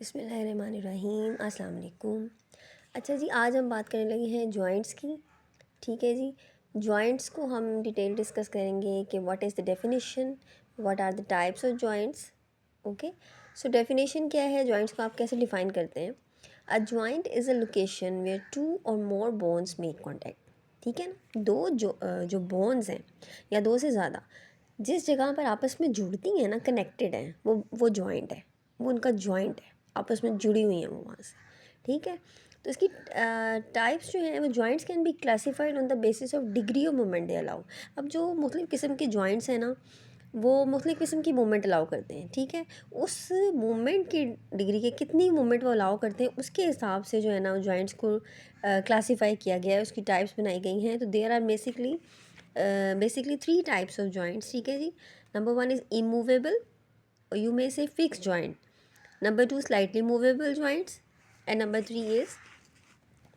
बिस्मिल्लाहिर्रहमानिर्रहीम अस्सलाम वालेकुम। अच्छा जी, आज हम बात करने लगे हैं जॉइंट्स की। ठीक है जी, जॉइंट्स को हम डिटेल डिस्कस करेंगे कि what is the definition, what are the types of joints. Okay, so definition क्या है, जॉइंट्स को आप कैसे डिफ़ाइन करते हैं। A joint is a location where two or more bones make contact. ठीक है ना, जो बोन्स हैं या दो से ज़्यादा जिस जगह पर आपस में जुड़ती हैं ना, कनेक्टेड हैं, वो जॉइंट है, वो उनका जॉइंट है, आपस में जुड़ी हुई हैं वो वहाँ से। ठीक है, तो इसकी टाइप्स जो हैं वो joints can be classified on the basis of degree of movement they allow. अब जो मुख्तलिफ़ किस्म के जॉइंट्स हैं ना, वो मुख्तलिफ़ किस्म की मूवमेंट अलाउ करते हैं। ठीक है, उस मूवमेंट की डिग्री के कितनी मूवमेंट वो अलाउ करते हैं उसके हिसाब से जो है ना जॉइंट्स को क्लासीफाई किया गया है, उसकी टाइप्स बनाई गई हैं। तो there are basically three types of joints. ठीक है जी, number one is immovable, or you may say fixed joint. Number two, slightly movable joints. And number three is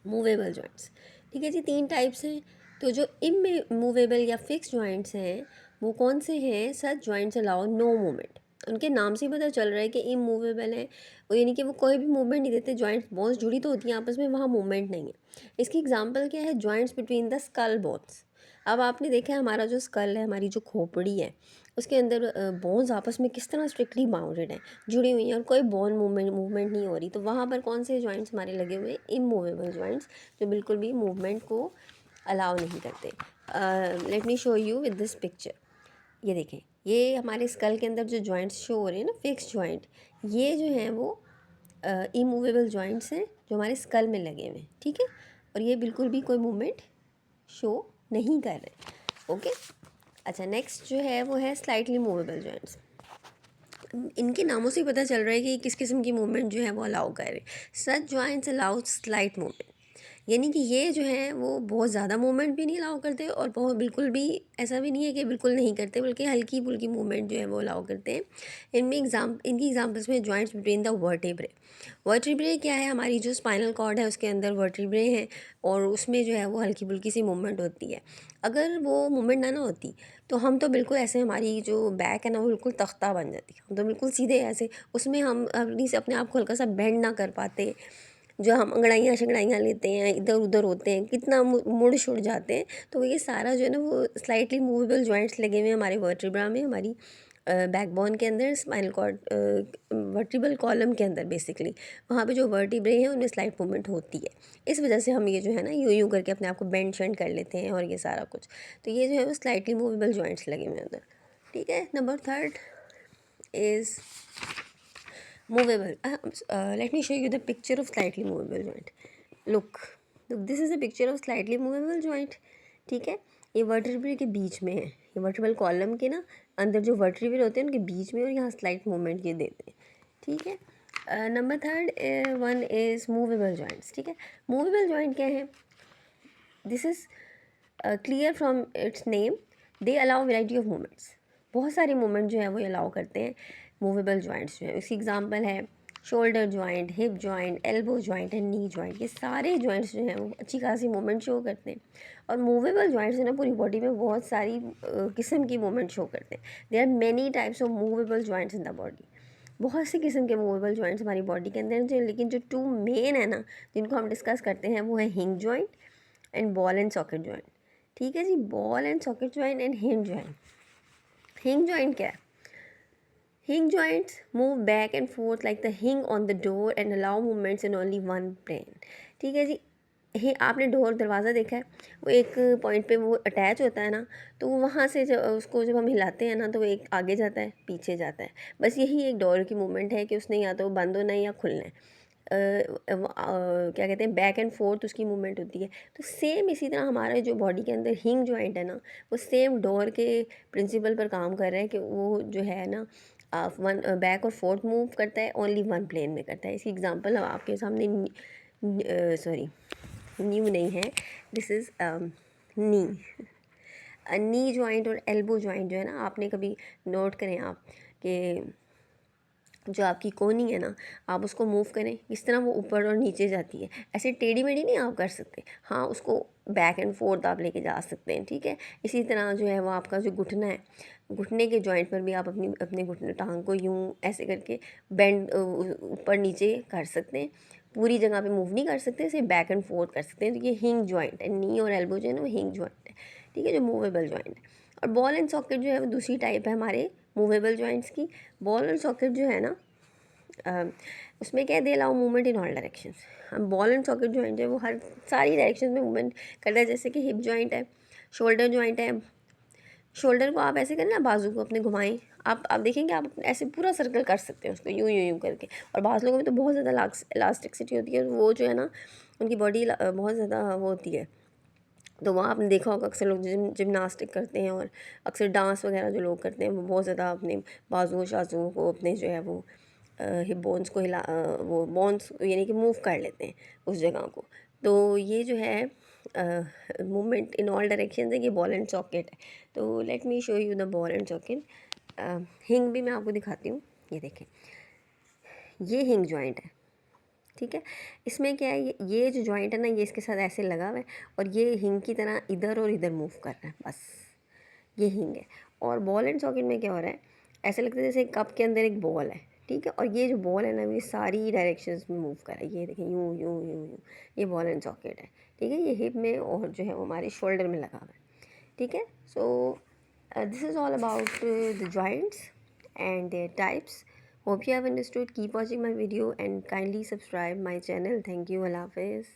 movable joints. ठीक है जी, तीन टाइप्स हैं। तो जो इमूवेबल या फिक्स जॉइंट्स हैं वो कौन से हैं? सच जॉइंट्स अलाउ नो मूवमेंट। उनके नाम से ही पता चल रहा है कि इमूवेबल है, वो यानी कि वो कोई भी मूवमेंट नहीं देते। जॉइंट्स बोन्स जुड़ी तो होती हैं आपस में, वहाँ मूवमेंट नहीं है। इसकी एग्जांपल क्या है? Joints between the skull bones. अब आपने देखा है हमारा जो स्कल है, हमारी जो खोपड़ी है, उसके अंदर बोन्स आपस में किस तरह स्ट्रिक्टली बाउंडेड हैं, जुड़ी हुई हैं, और कोई बोन मूवमेंट नहीं हो रही। तो वहाँ पर कौन से जॉइंट्स हमारे लगे हुए हैं? इमूवेबल जॉइंट्स, जो बिल्कुल भी मूवमेंट को अलाउ नहीं करते। Let me show you with this picture. ये देखें, ये हमारे स्कल के अंदर जो जॉइंट्स शो हो रहे हैं ना, फिक्स जॉइंट, ये जो हैं वो इमूवेबल जॉइंट्स हैं जो हमारे स्कल में लगे हुए हैं। ठीक है, और ये बिल्कुल भी कोई मूवमेंट शो नहीं कर रहे। ओके, अच्छा, नेक्स्ट जो है वो है स्लाइटली मूवेबल जॉइंट्स। इनके नामों से ही पता चल रहा है कि किस किस्म की मूवमेंट जो है वो अलाउ कर रहे हैं। सच जॉइंट्स अलाउ स्लाइट मूवमेंट, यानी कि ये जो है वो बहुत ज़्यादा मूवमेंट भी नहीं अलाउ करते, और बहुत बिल्कुल भी ऐसा भी नहीं है कि बिल्कुल नहीं करते, बल्कि हल्की फुल्की मूवमेंट जो है वो अलाउ करते हैं। इनकी एग्जांपल्स में joints between the vertebrae. Vertebrae क्या है? हमारी जो स्पाइनल कॉर्ड है उसके अंदर वर्टेब्रे हैं, और उसमें जो है वो हल्की फुल्की सी मूवमेंट होती है। अगर वो मूवमेंट ना होती तो हम तो बिल्कुल ऐसे, हमारी जो बैक है ना वो बिल्कुल तख्ता बन जाती, हम तो बिल्कुल सीधे ऐसे, उसमें हम अपनी से अपने आप को हल्का सा बेंड ना कर पाते। जो हम अंगड़ाइयाँ शंगड़ाइयाँ लेते हैं, इधर उधर होते हैं, कितना मुड़ छुड़ जाते हैं। तो ये सारा जो है ना वो स्लाइटली मूवेबल जॉइंट्स लगे हुए हैं हमारे वर्टिब्रा में, हमारी बैकबोन के अंदर, स्पाइनल कॉर्ड, वर्टिब्रल कॉलम के अंदर। बेसिकली वहाँ पे जो वर्टिब्रे हैं उनमें स्लाइट मूवमेंट होती है। इस वजह से हम ये जो है ना यूँ यूँ करके अपने आप को बेंड शेंड कर लेते हैं, और ये सारा कुछ। तो ये जो है वो स्लाइटली मूवेबल जॉइंट्स लगे हुए हैं अंदर। ठीक है, number third is movable. Let me show you the picture of slightly movable joint. Look, this is a picture of slightly movable joint. ठीक है, ये वर्टिब्रे के बीच में है, ये वर्टिब्रल कॉलम के ना अंदर जो वर्टिब्रे होते हैं उनके बीच में, और यहाँ स्लाइट मूवमेंट ये देते हैं। ठीक है, number third one is movable joints. ठीक है, मूवेबल जॉइंट क्या है? This is clear from its name, they allow variety of movements. बहुत सारे मूवमेंट जो है वो अलाउ करते हैं मूवेबल जॉइंट्स जो है। उसकी एग्जांपल है shoulder joint, hip joint, elbow joint and knee joint. ये सारे जॉइंट्स जो हैं वो अच्छी खासी मूवमेंट शो करते हैं। और मूवेबल जॉइंट्स जो है ना पूरी बॉडी में बहुत सारी किस्म की मूवमेंट शो करते हैं। There are many types of movable joints in the body. बहुत सी किस्म के मूवेबल जॉइंट्स हमारी बॉडी के अंदर हैं, लेकिन जो टू मेन है ना जिनको हम डिस्कस करते हैं वो है hinge joint and ball and socket joint. ठीक है जी, ball and socket joint and hinge joint. हिंज जॉइंट क्या है? हिंग joints move back and forth like the hinge on the door and allow movements in only one plane. ठीक है जी, ही आपने डोर दरवाज़ा देखा है, वो एक पॉइंट पे वो अटैच होता है ना, तो वो वहाँ से जब उसको जब हम हिलाते हैं ना तो वो एक आगे जाता है, पीछे जाता है। बस यही एक डोर की मूवमेंट है कि उसने या तो बंद होना है या खुलना है। क्या कहते हैं, बैक एंड फोर्थ उसकी मूवमेंट होती है। तो सेम इसी तरह हमारा जो बॉडी के अंदर हिंग जॉइंट है ना, वो सेम डोर के प्रिंसिपल पर काम कर रहा है कि वो जो है ना वन बैक और फोर्थ मूव करता है, ओनली वन प्लेन में करता है। इसकी एग्जांपल आपके सामने, सॉरी न्यू नहीं है, this is knee. Knee joint और एल्बो जॉइंट जो है ना, आपने कभी नोट करें आप कि जो आपकी कोनी है ना, आप उसको मूव करें, इस तरह वो ऊपर और नीचे जाती है। ऐसे टेढ़ी मेढ़ी नहीं आप कर सकते, हाँ उसको बैक एंड फोर्थ आप लेके जा सकते हैं, ठीक है। इसी तरह जो है वो आपका जो घुटना है, घुटने के जॉइंट पर भी आप अपने घुटने टांग को यूँ ऐसे करके बेंड ऊपर नीचे कर सकते हैं। पूरी जगह पे मूव नहीं कर सकते, सिर्फ बैक एंड फोर्थ कर सकते हैं। तो ये हिंग जॉइंट है, नी और एल्बो जो है ना वो हिंग जॉइंट है, ठीक है, जो मूवेबल जॉइंट है। और बॉल एंड सॉकेट जो है वो दूसरी टाइप है हमारे मूवेबल जॉइंट्स की। बॉल एंड सॉकेट जो है ना, उसमें क्या है, they allow movement in all directions. हम बॉल एंड सॉकेट जॉइंट है वो हर सारी डायरेक्शन में मूवमेंट करता है। जैसे कि हिप जॉइंट है, शोल्डर जॉइंट है, शोल्डर को आप ऐसे करें ना, बाजू को अपने घुमाएं, आप देखेंगे आप ऐसे पूरा सर्कल कर सकते हैं उसको यूँ यूँ यूँ करके। और बाज़ लोगों में तो बहुत ज़्यादा इलास्टिसिटी होती है, वो जो है ना उनकी बॉडी बहुत ज़्यादा वो होती है। तो वहाँ आपने देखा होगा अक्सर लोग जिमनास्टिक करते हैं और अक्सर डांस वगैरह जो लोग करते हैं वो बहुत ज़्यादा अपने बाजुओं शाजुओं को, अपने जो है वो हिप बोन्स को वो बोन्स यानी कि मूव कर लेते हैं उस जगह को। तो ये जो है मूवमेंट इन ऑल डायरेक्शन है, ये बॉल एंड सॉकेट है। तो let me show you the ball and socket. हिंग भी मैं आपको दिखाती हूँ, ये देखें, ये हिंग जॉइंट है, ठीक है। इसमें क्या है, ये जो जॉइंट है ना, ये इसके साथ ऐसे लगा हुआ है और ये हिंग की तरह इधर और इधर मूव कर रहा है, बस ये हिंग है। और बॉल एंड सॉकेट में क्या हो रहा है, ऐसे लगता है जैसे एक कप के अंदर एक बॉल है, ठीक है, और ये जो बॉल है ना ये सारी डायरेक्शंस में मूव कर रहा है। ये देखें, यूँ यूँ यूँ यूँ, ये बॉल एंड सॉकेट है, ठीक है। ये हिप में और जो है वो हमारे शोल्डर में लगा हुआ है, ठीक है। सो this is all about the joints and their types. Hope you have understood. Keep watching my video and kindly subscribe my channel. Thank you. Allah Hafiz.